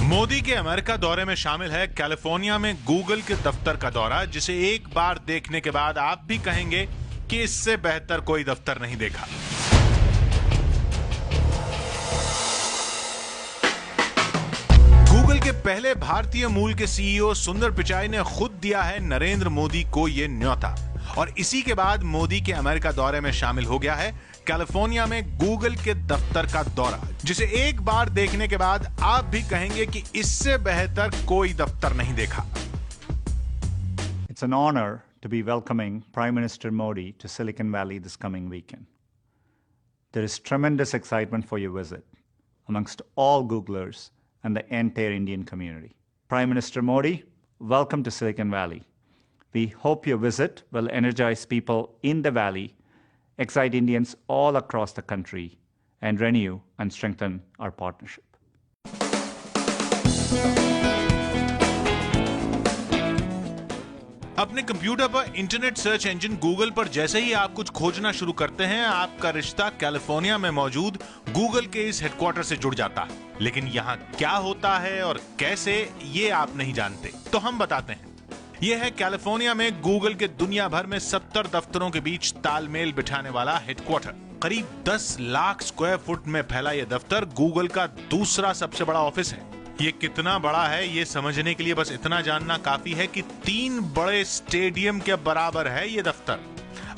मोदी के अमेरिका दौरे में शामिल है कैलिफोर्निया में गूगल के दफ्तर का दौरा, जिसे एक बार देखने के बाद आप भी कहेंगे कि इससे बेहतर कोई दफ्तर नहीं देखा। गूगल के पहले भारतीय मूल के सीईओ सुंदर पिचाई ने खुद दिया है नरेंद्र मोदी को यह न्योता, और इसी के बाद मोदी के अमेरिका दौरे में शामिल हो गया है कैलिफोर्निया में गूगल के दफ्तर का दौरा, जिसे एक बार देखने के बाद आप भी कहेंगे कि इससे बेहतर कोई दफ्तर नहीं देखा। It's an honor to be welcoming Prime Minister Modi to Silicon Valley this coming weekend. There is tremendous excitement for your visit amongst all Googlers and the entire Indian community. Prime Minister Modi, welcome to Silicon Valley. We hope your visit will energize people in the Valley, excite Indians all across the country, and renew and strengthen our partnership. अपने computer पर internet search engine Google पर जैसे ही आप कुछ खोजना शुरू करते हैं, आपका रिश्ता कैलिफोर्निया में मौजूद गूगल के इस हेडक्वार्टर से जुड़ जाता है। लेकिन यहाँ क्या होता है और कैसे, ये आप नहीं जानते, तो हम बताते हैं। यह है कैलिफोर्निया में गूगल के दुनिया भर में 70 दफ्तरों के बीच तालमेल बिठाने वाला हेडक्वार्टर। करीब 10 लाख स्क्वायर फुट में फैला यह दफ्तर गूगल का दूसरा सबसे बड़ा ऑफिस है। ये कितना बड़ा है, ये समझने के लिए बस इतना जानना काफी है कि 3 बड़े स्टेडियम के बराबर है ये दफ्तर।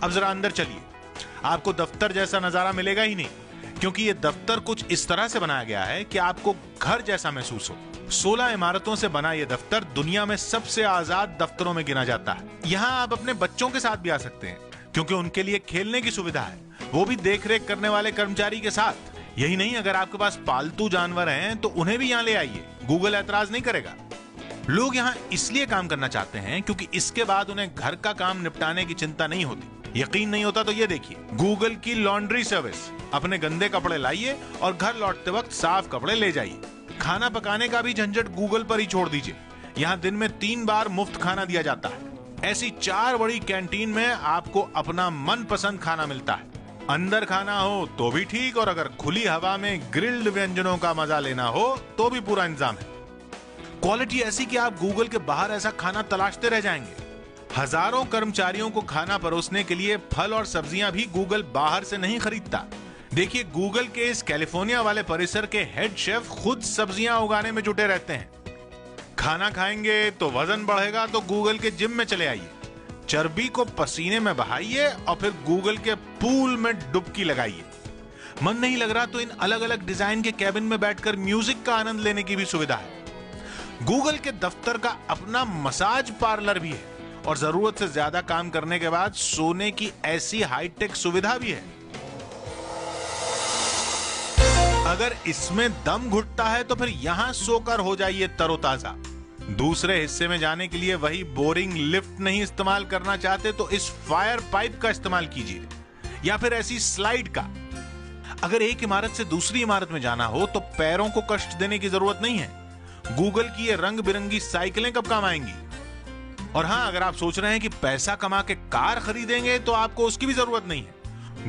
अब जरा अंदर चलिए, आपको दफ्तर जैसा नजारा मिलेगा ही नहीं, क्योंकि ये दफ्तर कुछ इस तरह से बनाया गया है कि आपको घर जैसा महसूस हो। 16 इमारतों से बना यह दफ्तर दुनिया में सबसे आजाद दफ्तरों में गिना जाता है। यहाँ आप अपने बच्चों के साथ भी आ सकते हैं, क्योंकि उनके लिए खेलने की सुविधा है, वो भी देखरेख करने वाले कर्मचारी के साथ। यही नहीं, अगर आपके पास पालतू जानवर हैं तो उन्हें भी यहाँ ले आइए, गूगल ऐतराज नहीं करेगा। लोग यहाँ इसलिए काम करना चाहते हैं क्योंकि इसके बाद उन्हें घर का काम निपटाने की चिंता नहीं होती। यकीन नहीं होता तो ये देखिए, गूगल की लॉन्ड्री सर्विस। अपने गंदे कपड़े लाइए और घर लौटते वक्त साफ कपड़े ले जाइए। खाना पकाने का भी झंझट गूगल पर ही छोड़ दीजिए, यहाँ दिन में 3 बार मुफ्त खाना दिया जाता है। ऐसी 4 बड़ी कैंटीन में आपको अपना मनपसंद खाना मिलता है। अंदर खाना हो तो भी ठीक, और अगर खुली हवा में ग्रिल्ड व्यंजनों का मजा लेना हो तो भी पूरा इंतजाम है। क्वालिटी ऐसी कि आप गूगल के बाहर ऐसा खाना तलाशते रह जाएंगे। हजारों कर्मचारियों को खाना परोसने के लिए फल और सब्जियां भी गूगल बाहर से नहीं खरीदता। देखिए, गूगल के इस कैलिफोर्निया वाले परिसर के हेड शेफ खुद सब्जियां उगाने में जुटे रहते हैं। खाना खाएंगे तो वजन बढ़ेगा तो गूगल के जिम में चले आइए, चर्बी को पसीने में बहाइए और फिर गूगल के पूल में डुबकी लगाइए। मन नहीं लग रहा तो इन अलग अलग डिजाइन के कैबिन में बैठकर म्यूजिक का आनंद लेने की भी सुविधा है। गूगल के दफ्तर का अपना मसाज पार्लर भी है, और जरूरत से ज्यादा काम करने के बाद सोने की ऐसी हाईटेक सुविधा भी है। अगर इसमें दम घुटता है तो फिर यहां सोकर हो जाइए तरोताजा। दूसरे हिस्से में जाने के लिए वही बोरिंग लिफ्ट नहीं इस्तेमाल करना चाहते तो इस फायर पाइप का इस्तेमाल कीजिए, या फिर ऐसी स्लाइड का। अगर एक इमारत से दूसरी इमारत में जाना हो तो पैरों को कष्ट देने की जरूरत नहीं है। गूगल की ये रंग बिरंगी साइकिलें कब काम आएंगी। और हां, अगर आप सोच रहे हैं कि पैसा कमा के कार खरीदेंगे तो आपको उसकी भी जरूरत नहीं है।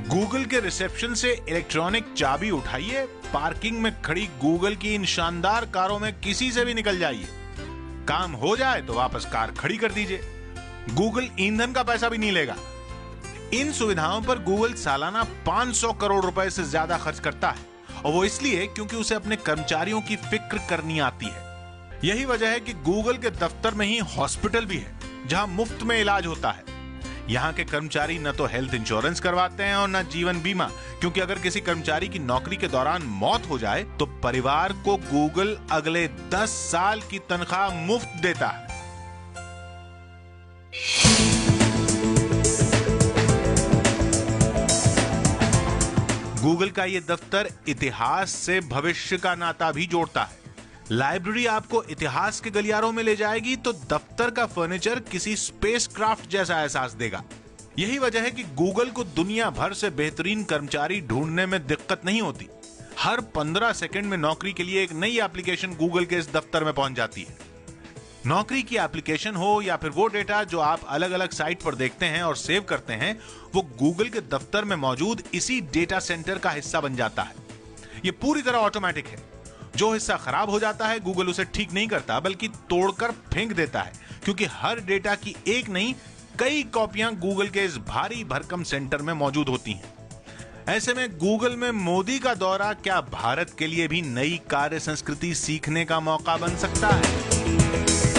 गूगल के रिसेप्शन से इलेक्ट्रॉनिक चाबी उठाइए, पार्किंग में खड़ी गूगल की इन शानदार कारों में किसी से भी निकल जाइए। काम हो जाए तो वापस कार खड़ी कर दीजिए, गूगल ईंधन का पैसा भी नहीं लेगा। इन सुविधाओं पर गूगल सालाना 500 करोड़ रुपए से ज्यादा खर्च करता है, और वो इसलिए क्योंकि उसे अपने कर्मचारियों की फिक्र करनी आती है। यही वजह है कि गूगल के दफ्तर में ही हॉस्पिटल भी है, जहां मुफ्त में इलाज होता है। यहाँ के कर्मचारी न तो हेल्थ इंश्योरेंस करवाते हैं और न जीवन बीमा, क्योंकि अगर किसी कर्मचारी की नौकरी के दौरान मौत हो जाए तो परिवार को गूगल अगले 10 साल की तनख्वाह मुफ्त देता है। गूगल का यह दफ्तर इतिहास से भविष्य का नाता भी जोड़ता है। लाइब्रेरी आपको इतिहास के गलियारों में ले जाएगी तो दफ्तर का फर्नीचर किसी स्पेसक्राफ्ट जैसा एहसास देगा। यही वजह है कि गूगल को दुनिया भर से बेहतरीन कर्मचारी ढूंढने में दिक्कत नहीं होती। हर 15 सेकंड में नौकरी के लिए एक नई एप्लीकेशन गूगल के इस दफ्तर में पहुंच जाती है। नौकरी की एप्लीकेशन हो या फिर वो डेटा जो आप अलग अलग साइट पर देखते हैं और सेव करते हैं, वो गूगल के दफ्तर में मौजूद इसी डेटा सेंटर का हिस्सा बन जाता है। ये पूरी तरह ऑटोमेटिक है। जो हिस्सा खराब हो जाता है गूगल उसे ठीक नहीं करता बल्कि तोड़कर फेंक देता है, क्योंकि हर डेटा की एक नहीं कई कॉपियां गूगल के इस भारी भरकम सेंटर में मौजूद होती हैं। ऐसे में गूगल में मोदी का दौरा क्या भारत के लिए भी नई कार्य संस्कृति सीखने का मौका बन सकता है?